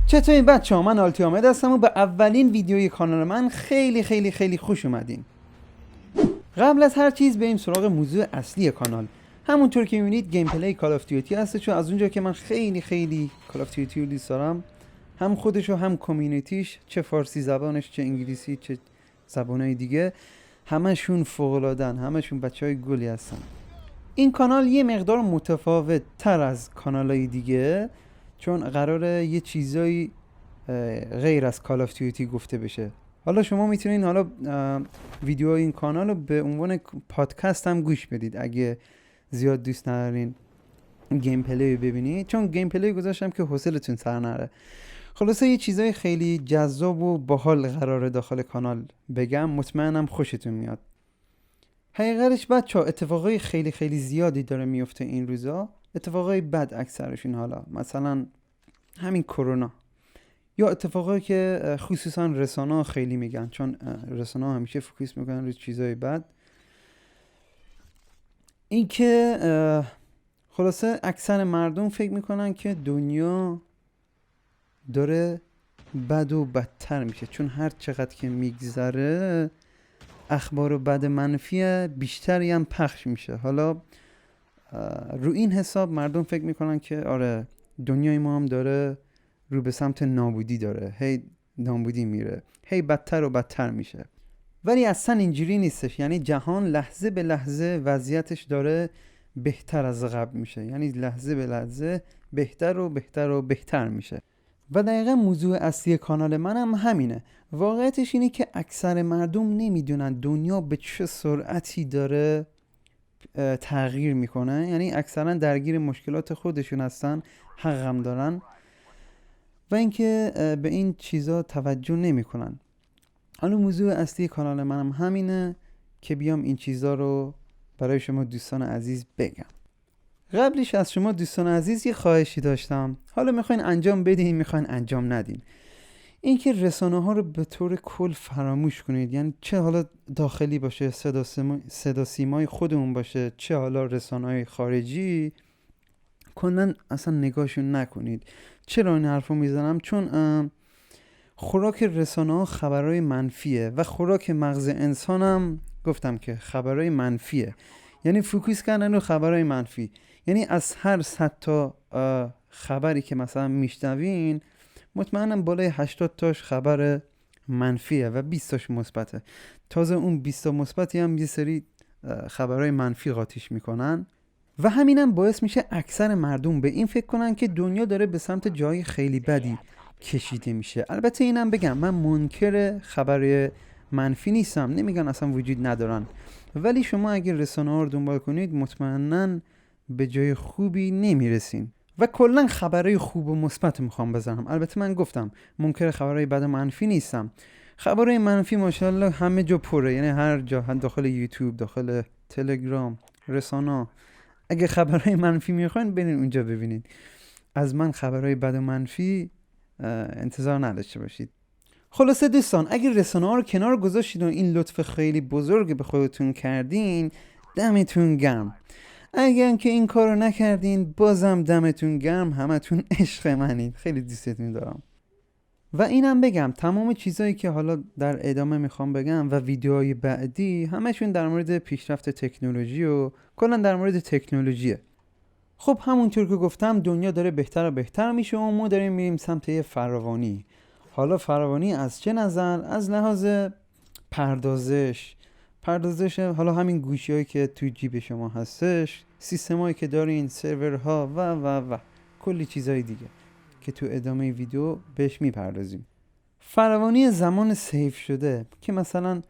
چطورین بچه‌ها؟ من آلتی آمد هستم و به اولین ویدیوی کانال من خیلی خیلی خیلی خوش اومدین. قبل از هر چیز بریم سراغ موضوع اصلی کانال. همونطور که می‌بینید گیم پلی کال آف دیوتی هست، چون از اونجا که من خیلی خیلی کال آف دیوتی رو دوست دارم، هم خودش و هم کامیونیتیش، چه فارسی زبانش چه انگلیسی چه زبانهای دیگه، همشون فوق‌العاده‌ان، همشون بچهای گلی هستن. این کانال یه مقدار متفاوت تر از کانالهای دیگه، چون قراره یه چیزایی غیر از کال آف دیوتی گفته بشه. حالا شما میتونین حالا ویدیو این کانال رو به عنوان پادکست هم گوش بدید اگه زیاد دوست ندارین گیم پلی ببینید، چون گیم پلی گذاشتم که حوصلتون سر نره. خلاصه یه چیزای خیلی جذاب و باحال قراره داخل کانال بگم، مطمئنم خوشتون میاد. حقیقتش بچه‌ها اتفاقای خیلی خیلی زیادی داره میفته این روزا، اتفاقای بد اکثرشون، حالا مثلا همین کرونا، یا اتفاقایی که خصوصا رسانه‌ها خیلی میگن، چون رسانه‌ها همیشه فوکوس میکنن روی چیزای بد. این که خلاصه اکثر مردم فکر میکنن که دنیا داره بد و بدتر میشه، چون هر چقدر که میگذره اخبار و بد منفی بیشتری هم پخش میشه. حالا رو این حساب مردم فکر میکنن که آره دنیای ما هم داره رو به سمت نابودی داره، هی نابودی میره، هی بدتر و بدتر میشه. ولی اصلا اینجوری نیستش، یعنی جهان لحظه به لحظه وضعیتش داره بهتر از قبل میشه، یعنی لحظه به لحظه بهتر و بهتر و بهتر میشه. و دقیقا موضوع اصلی کانال منم همینه. واقعیتش اینه که اکثر مردم نمیدونن دنیا به چه سرعتی داره تغییر میکنه، یعنی اکثرا درگیر مشکلات خودشون هستن، حقم دارن، و اینکه به این چیزا توجه نمیکنن. حالا موضوع اصلی کانال منم همینه که بیام این چیزا رو برای شما دوستان عزیز بگم. قبلش از شما دوستان عزیز یه خواهشی داشتم، حالا میخواین انجام بدین میخواین انجام ندین، اینکه رسانه ها رو به طور کل فراموش کنید. یعنی چه حالا داخلی باشه، صدا سیمای خودمون باشه، چه حالا رسانه های خارجی، کلا اصلا نگاهشون نکنید. چرا این حرفو میزنم؟ چون خوراک رسانه ها خبرهای منفیه و خوراک مغز انسانم گفتم که خبرهای منفیه، یعنی فوکوس کردن رو خبرهای منفی. یعنی از هر 100 تا خبری که مثلا میشنوین، مطمئنم بالای 80 تاش خبر منفیه و 20 تاش مثبته. تازه اون 20 تا مثبتی هم یه سری خبرهای منفی قاطیش میکنن و همینم باعث میشه اکثر مردم به این فکر کنن که دنیا داره به سمت جای خیلی بدی کشیده میشه. البته اینم بگم من منکر خبر منفی نیستم، نمیگن اصلا وجود ندارن، ولی شما اگه رسانه ها رو دنبال کنید مطمئناً به جای خوبی نمیرسین. و کلا خبرهای خوب و مثبت میخوام بزنم. البته من گفتم منکر خبرهای بد و منفی نیستم. خبرهای منفی ماشاءالله همه جا پره، یعنی هر جا، داخل یوتیوب، داخل تلگرام، رسانه. اگه خبرهای منفی میخواین برین اونجا ببینید. از من خبرهای بد و منفی انتظار نداشته باشید. خلاصه دوستان، اگه رسانه ها رو کنار گذاشتید و این لطف خیلی بزرگ به خودتون کردین، دمتون گرم. اگر که این کارو نکردین، بازم دمتون گرم، همتون عشق منید، خیلی دوستتون دارم. و اینم بگم تمام چیزایی که حالا در ادامه میخوام بگم و ویدیوهای بعدی همشون در مورد پیشرفت تکنولوژی و کلا در مورد تکنولوژیه. خب همونطور که گفتم دنیا داره بهتر و بهتر میشه و ما داریم میریم سمت یه فراوانی. حالا فراوانی از چه نظر؟ از لحاظ پردازش حالا همین گوشی‌هایی که توی جیب شما هستش، سیستمایی که دارین، سرورها و کلی چیزای دیگه که تو ادامه ویدیو بهش میپردازیم. فراوانی زمان سیف شده که مثلا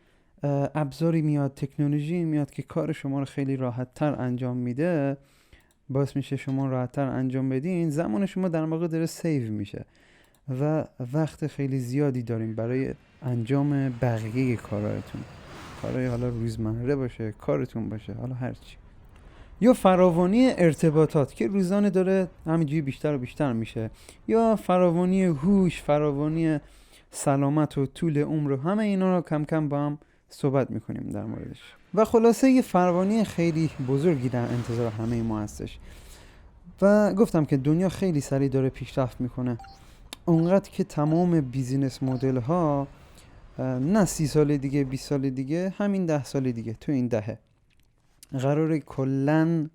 ابزاری میاد، تکنولوژی میاد که کار شما رو خیلی راحت‌تر انجام میده، باعث میشه شما راحت‌تر انجام بدین، زمان شما در واقع داره سیو میشه و وقت خیلی زیادی داریم برای انجام بقیه کاراتون، کارهای حالا روزمره باشه، کارتون باشه، حالا هرچی. یا فراوانی ارتباطات که روزانه داره همینجوری بیشتر و بیشتر میشه، یا فراوانی هوش، فراوانی سلامت و طول عمر، همه اینا رو کم کم با هم صحبت میکنیم در موردش. و خلاصه یه فراوانی خیلی بزرگی در انتظار همه ما هستش و گفتم که دنیا خیلی سریع داره پیشرفت میکنه اونقدر که تمام بیزینس مدل ها نه 30 سال دیگه 20 سال دیگه، همین 10 سال دیگه تو این دهه قراره کلن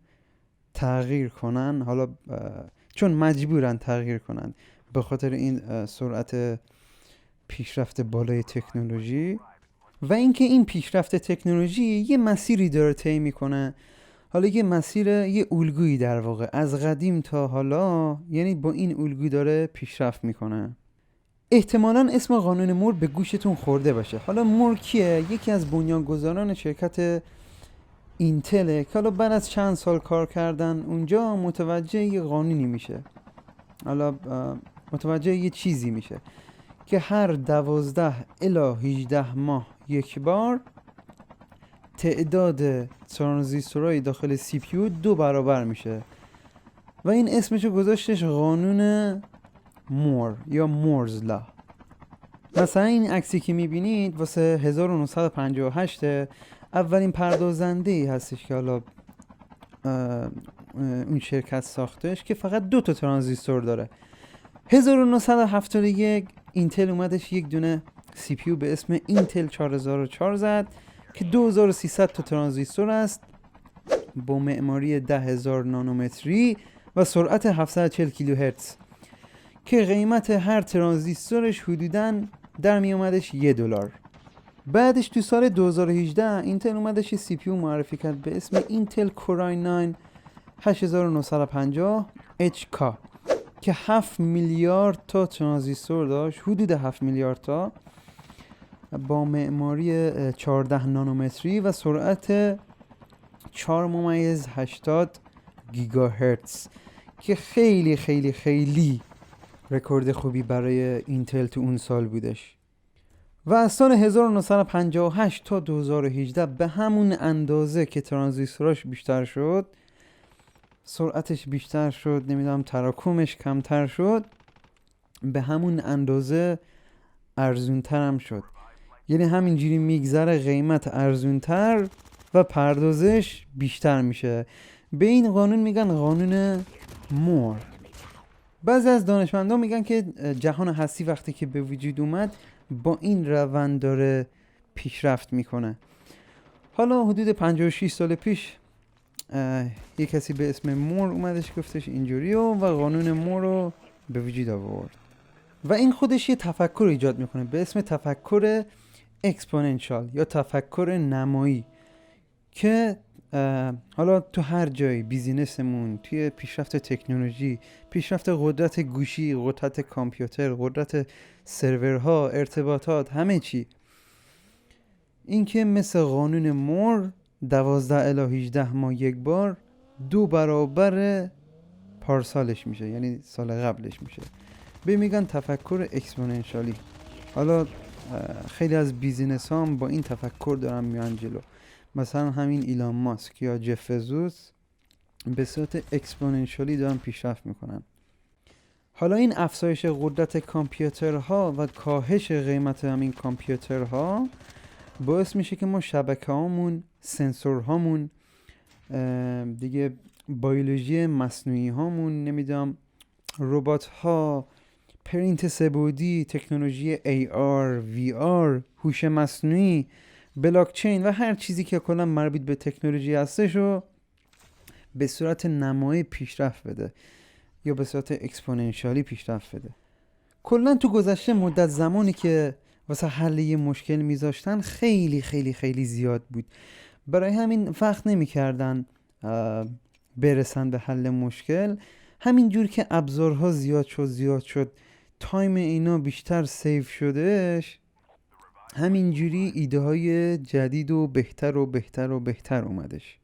تغییر کنن. حالا چون مجبورن تغییر کنن به خاطر این سرعت پیشرفت بالای تکنولوژی و اینکه این پیشرفت تکنولوژی یه مسیری داره طی میکنه. حالا یه مسیر، یه الگویی در واقع از قدیم تا حالا، یعنی با این الگوی داره پیشرفت میکنه. احتمالاً اسم قانون مور به گوشتون خورده باشه. حالا مور کیه؟ یکی از بنیانگذاران شرکت اینتله که حالا بعد از چند سال کار کردن اونجا متوجه یه قانونی میشه، حالا متوجه یه چیزی میشه که هر 12 الی 18 ماه یک بار تعداد ترانزیستورهای داخل سی پی یو 2 برابر میشه و این اسمشو گذاشتش قانون مور یا مورز لا. مثلا این عکسی که میبینید واسه 1958 اولین پردازنده ای هستش که حالا اون شرکت ساختش که فقط 2 تا ترانزیستور داره. 1971 اینتل اومدش یک دونه سی پی یو به اسم اینتل 4004 زد که 2300 تا ترانزیستور است با معماری 10,000 نانومتری و سرعت 740 کیلوهرتز که قیمت هر ترانزیستورش حدوداً در می اومدش $1. بعدش تو سال 2018 اینتل اومدش سی پی یو معرفی کرد به اسم اینتل کورای 9 8950 HK که 7 میلیارد تا ترانزیستور داشت، حدود 7 میلیارد تا، با معماری 14 نانومتری و سرعت 4.80 گیگاهرتز که خیلی خیلی خیلی رکورد خوبی برای اینتل تو اون سال بودش. و از سال 1958 تا 2018 به همون اندازه که ترانزیستوراش بیشتر شد، سرعتش بیشتر شد، نمیدونم تراکمش کمتر شد، به همون اندازه ارزونتر هم شد. یعنی همینجوری میگذره قیمت ارزونتر و پردازش بیشتر میشه. به این قانون میگن قانون مور. بعضی از دانشمندان میگن که جهان هستی وقتی که به وجود اومد با این روند داره پیشرفت میکنه. حالا حدود 56 سال پیش یک کسی به اسم مور اومدش گفتش اینجوری و قانون مور رو به وجود آورد و این خودش یه تفکر ایجاد میکنه به اسم تفکر اکسپوننشال یا تفکر نمایی که حالا تو هر جایی، بیزینسمون، توی پیشرفت تکنولوژی، پیشرفت قدرت گوشی، قدرت کامپیوتر، قدرت سرورها، ارتباطات، همه چی، این که مثل قانون مور 12 الی 18 ماه یک بار 2 برابر پارسالش میشه، یعنی سال قبلش میشه. به میگن تفکر اکسپوننشالی. حالا خیلی از بیزینس ها هم با این تفکر دارن میان جلو. مثلا همین ایلان ماسک یا جف بزوس به صورت اکسپوننشالی دارن پیشرفت میکنن. حالا این افزایش قدرت کامپیوترها و کاهش قیمت همین کامپیوترها باعث میشه که ما شبکه هامون، سنسورهامون، دیگه بیولوژی مصنوعی هامون، نمیدونم ربات ها، پرینت سه‌بعدی، تکنولوژی AR، VR، هوش مصنوعی، بلاکچین و هر چیزی که کلا مربوط به تکنولوژی هستش رو به صورت نمایی پیشرفت بده یا به صورت اکسپوننشالی پیشرفت بده. کلا تو گذشته مدت زمانی که واسه حل یه مشکل میذاشتن خیلی خیلی خیلی زیاد بود، برای همین وقت نمیکردن برسن به حل مشکل. همینجور که ابزارها زیاد شد تایم اینا بیشتر سیو شدهش، همینجوری ایده های جدید و بهتر اومدش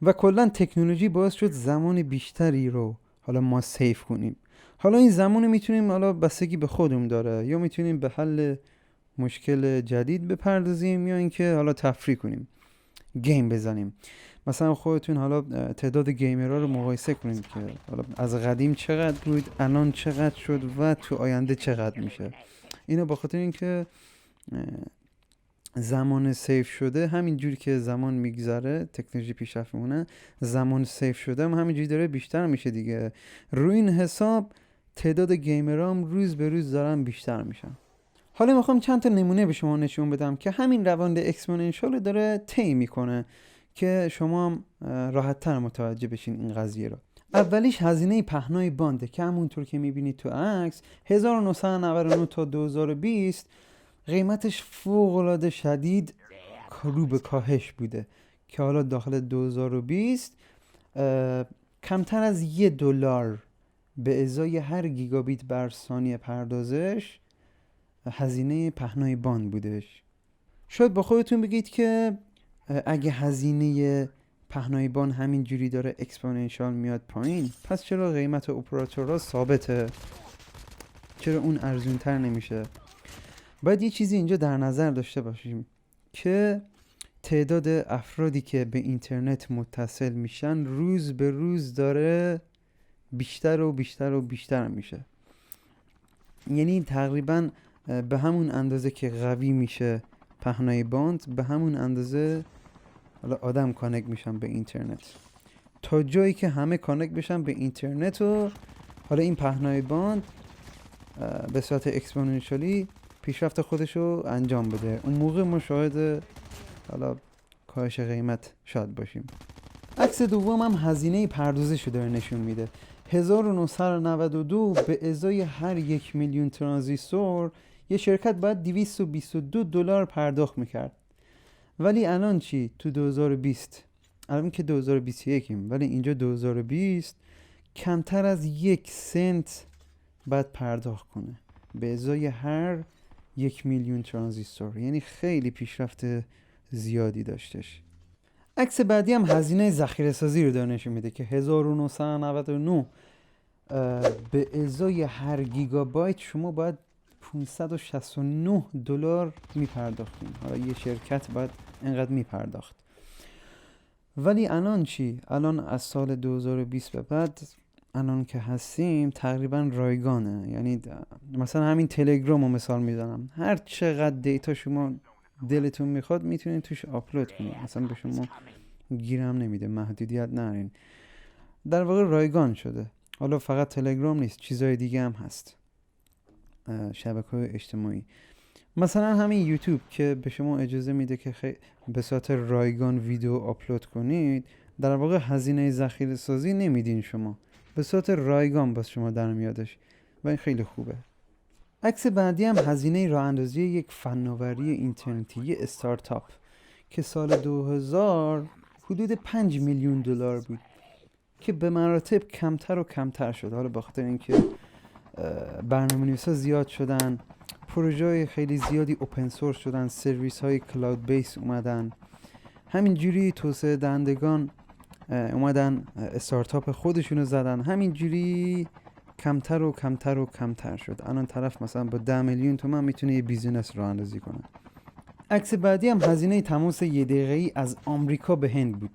و کلا تکنولوژی باعث شد زمان بیشتری رو حالا ما سیو کنیم. حالا این زمان میتونیم، حالا بستگی به خودمون داره، یا میتونیم به حل مشکل جدید بپردازیم یا اینکه حالا تفریح کنیم، گیم بزنیم. مثلا خودتون حالا تعداد گیمرها رو مقایسه کنید که حالا از قدیم چقدر بود، الان چقدر شد و تو آینده چقدر میشه. اینو با خاطر اینکه زمان سیف شده، همین جوری که زمان میگذره تکنولوژی پیشرفت می‌کنه، زمان سیف شده هم همین جوری داره بیشتر میشه دیگه. روی این حساب تعداد گیمرام روز به روز دارن بیشتر میشن. حالا میخوام چند تا نمونه به شما نشون بدم که همین روند اکسپوننشیال داره طی میکنه که شما راحت تر متوجه بشین این قضیه رو. اولیش هزینه پهنای بانده که همونطور که میبینید تو عکس 1999 تا 2020 قیمتش فوق‌العاده شدید رو به کاهش بوده که حالا داخل 2020 کمتر از $1 به ازای هر گیگابیت بر ثانیه پردازش هزینه پهنای باند بودش. شاید با خودتون بگید که اگه هزینه پهنای باند همین جوری داره اکسپوننشیال میاد پایین، پس چرا قیمت اپراتورها ثابته؟ چرا اون ارزونتر نمیشه؟ باید یه چیزی اینجا در نظر داشته باشیم که تعداد افرادی که به اینترنت متصل میشن روز به روز داره بیشتر و بیشتر و بیشتر میشه. یعنی تقریبا به همون اندازه که قوی میشه پهنای باند، به همون اندازه حالا آدم کانکت میشن به اینترنت. تا جایی که همه کانکت بشن به اینترنت و حالا این پهنای باند به صورت اکسپوننشیالی پیشرفت خودشو انجام بده، اون موقع ما شاهد حالا کاهش قیمت شاید باشیم. عکس دوم هم هزینه پردازشو داره نشون میده. 1992 به ازای هر 1 میلیون ترانزیستور یه شرکت باید $222 پرداخت میکرد. ولی الان چی؟ تو 2020 الان که 2021 ولی اینجا 2020 کمتر از 1 سنت باید پرداخت کنه به ازای هر 1 میلیون ترانزیستور. یعنی خیلی پیشرفت زیادی داشتش. عکس بعدی هم هزینه ذخیره سازی رو داره نشون میده که 1999 به ازای هر گیگابایت شما باید $569 میپرداختیم. حالا یه شرکت باید اینقدر میپرداخت. ولی الان چی؟ الان از سال 2020 به بعد الان که هستیم تقریبا رایگانه. یعنی مثلا همین تلگرام رو مثال میزنم، هر چقدر دیتا شما دلتون میخواد میتونید توش آپلود کنید، مثلا به شما گیرم نمیده، محدودیت نرین. در واقع رایگان شده. حالا فقط تلگرام نیست، چیزای دیگه هم هست، شبکه‌های اجتماعی. مثلا همین یوتیوب که به شما اجازه میده که به صورت رایگان ویدیو آپلود کنید، در واقع هزینه ذخیره سازی نمیدین شما، به صورت رایگان باز شما در میادش و این خیلی خوبه. عکس بعدی هم هزینه راه اندازی یک فناوری اینترنتی، یه استارتاپ که سال 2000 حدود $5 میلیون بود که به مراتب کمتر و کمتر شد. حالا بخاطر اینکه برنامه‌نویسا زیاد شدن، پروژه‌های خیلی زیادی اوپن سورس شدن، سرویس های کلاود بیس اومدن، همینجوری توسعه دهندگان اومدن استارتاپ خودشونو زدن، همینجوری کمتر و کمتر و کمتر شد. الان طرف مثلا با 10 میلیون تومان میتونه یه بیزینس راه اندازی کنه. عکس بعدی هم هزینه تماس 1 دقیقه‌ای از آمریکا به هند بود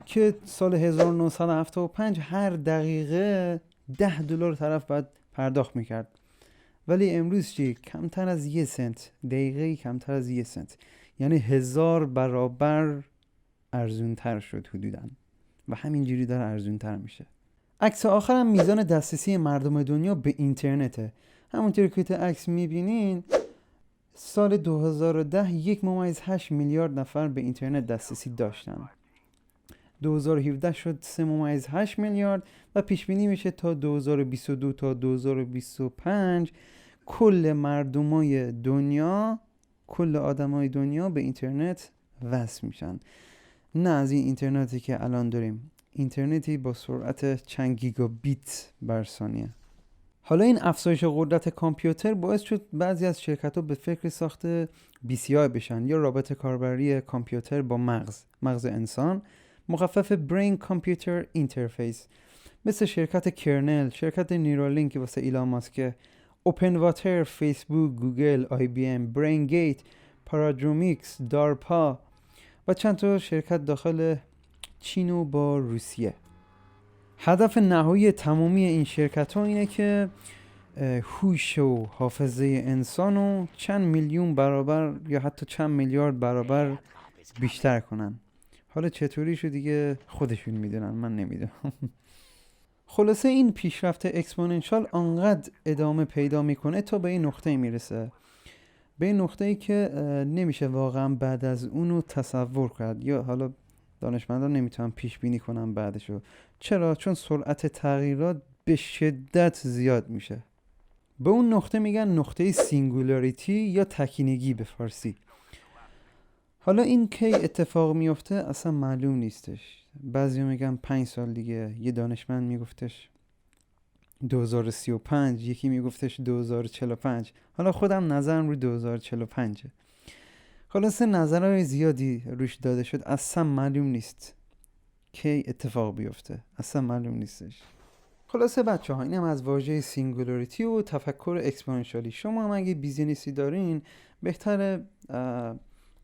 که سال 1975 هر دقیقه $10 طرف باید پرداخت میکرد. ولی امروز چی؟ کمتر از 1 سنت، دقیقه‌ای کمتر از 1 سنت، یعنی 1000 برابر ارزونتر شد حدوداً و همینجوری داره ارزونتر میشه. عکس آخر هم میزان دسترسی مردم دنیا به اینترنته. همونطور که تو عکس میبینین سال 2010 1.8 میلیارد نفر به اینترنت دسترسی داشتن. 2017 شد 3.8 میلیارد و پیش بینی میشه تا 2022 تا 2025 کل مردمای دنیا، کل آدمای دنیا به اینترنت وصل میشن. نه از این اینترنتی که الان داریم، اینترنتی با سرعت چند گیگابیت بر ثانیه. حالا این افزایش قدرت کامپیوتر باعث شد بعضی از شرکت‌ها به فکر ساخت BCI بشن یا رابطه کاربری کامپیوتر با مغز انسان، مخفف Brain Computer Interface، مثل شرکت کرنل، شرکت نیورالینک واسه ایلان ماسک، اوپن واتر، فیسبوک، گوگل، IBM، برین گیت، پارادرومیکس، دارپا و چند تا شرکت داخل چین و با روسیه. هدف نهایی تمامی این شرکت‌ها اینه که هوش و حافظه انسانو چند میلیون برابر یا حتی چند میلیارد برابر بیشتر کنن. حالا چطوریشو دیگه خودشون میدونن، من نمیدونم. خلاصه این پیشرفت اکسپوننشال انقدر ادامه پیدا میکنه تا به این نقطه میرسه، به این نقطه‌ای که نمیشه واقعا بعد از اونو تصور کرد، یا حالا دانشمندان نمیتونن پیش بینی کنن بعدشو. چرا؟ چون سرعت تغییرات به شدت زیاد میشه. به اون نقطه میگن نقطه سینگولاریتی یا تکینگی به فارسی. حالا این کی اتفاق میفته اصلا معلوم نیستش. بعضی میگن 5 سال دیگه، یه دانشمند میگفتش 2035، یکی میگفتش 2045. حالا خودم نظرم رو 2045. خلاصه نظرهای زیادی روش داده شد، اصلا معلوم نیست کی اتفاق بیفته، اصلا معلوم نیستش. خلاصه بچه ها، اینم از واژه سینگولاریتی و تفکر اکسپوننشالی. شما هم اگه بیزینسی دارین بهتره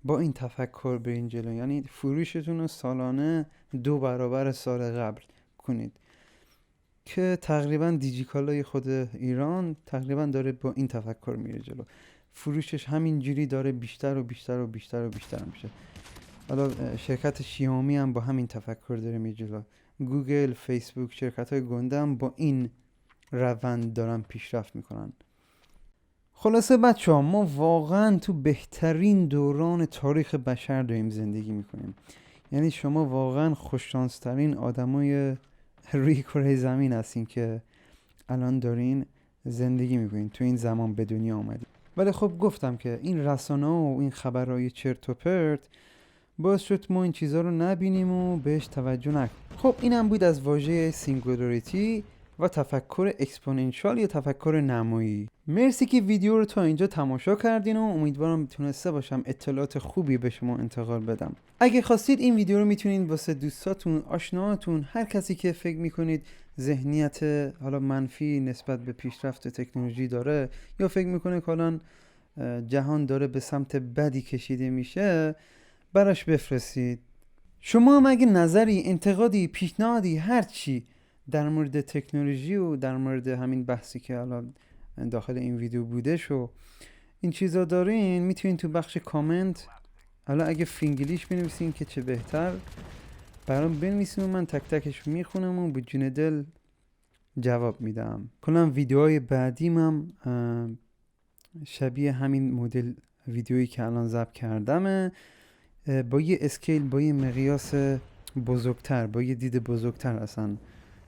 با این تفکر برین جلو، یعنی فروشتون رو سالانه 2 برابر سال قبل کنید، که تقریبا دیجیکالای خود ایران تقریبا داره با این تفکر میره جلو. فروشش همینجوری داره بیشتر و بیشتر و بیشتر و بیشتر میشه. حالا شرکت شیائومی هم با همین تفکر داره میره جلو. گوگل، فیسبوک، شرکت‌های گنده هم با این روند دارن پیشرفت میکنن. خلاصه بچه‌ها، ما واقعا تو بهترین دوران تاریخ بشر داریم زندگی میکنیم. یعنی شما واقعا خوششانس‌ترین آدمای روی کره زمین هستین که الان دارین زندگی میکنین، تو این زمان به دنیا آمدین. ولی خب گفتم که این رسانه و این خبرهای چرت و پرت باعث شد ما این چیزها رو نبینیم و بهش توجه نکنیم. خب اینم بود از واژه سینگولاریتی و تفکر اکسپوننشال یا تفکر نمایی. مرسی که ویدیو رو تا اینجا تماشا کردین و امیدوارم تونسته باشم اطلاعات خوبی به شما انتقال بدم. اگه خواستید این ویدیو رو میتونید واسه دوستاتون، آشناهاتون، هر کسی که فکر میکنید ذهنیت حالا منفی نسبت به پیشرفت تکنولوژی داره یا فکر میکنه که الان جهان داره به سمت بدی کشیده میشه، براش بفرستید. شما هم اگه نظری، انتقادی، پیشنهادی، هر چی در مورد تکنولوژی و در مورد همین بحثی که الان داخل این ویدیو بودش و این چیزا دارین، میتونین تو بخش کامنت، حالا اگه فینگلیش بنویسین که چه بهتر، برام بنویسین و من تک تکش میخونم و به جون دل جواب میدم. کلا ویدیوهای بعدیم هم شبیه همین مدل ویدیویی که الان ضبط کردم، با یه اسکیل، با یه مقیاس بزرگتر، با یه دید بزرگتر اصلا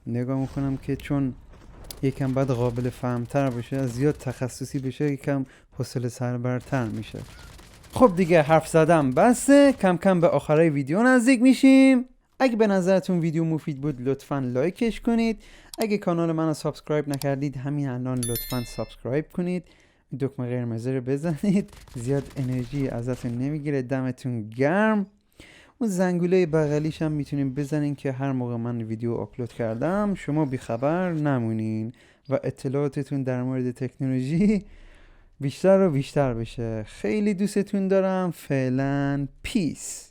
نگاه میکنم، که چون یکم بعد قابل فهمتر بشه، زیاد تخصصی بشه، یکم حوصله سربرتر میشه. خب دیگه حرف زدم بسه، کم کم به آخرای ویدیو نزدیک میشیم. اگه به نظرتون ویدیو مفید بود لطفاً لایکش کنید. اگه کانال منو سابسکرایب نکردید همین الان لطفاً سابسکرایب کنید، دکمه قرمز رو بزنید، زیاد انرژی ازتون نمیگیره، دمتون گرم. اون زنگوله بغلیش هم میتونین بزنین که هر موقع من ویدیو آپلود کردم شما بیخبر نمونین و اطلاعاتتون در مورد تکنولوژی بیشتر و بیشتر بشه. خیلی دوستتون دارم. فعلا پیس.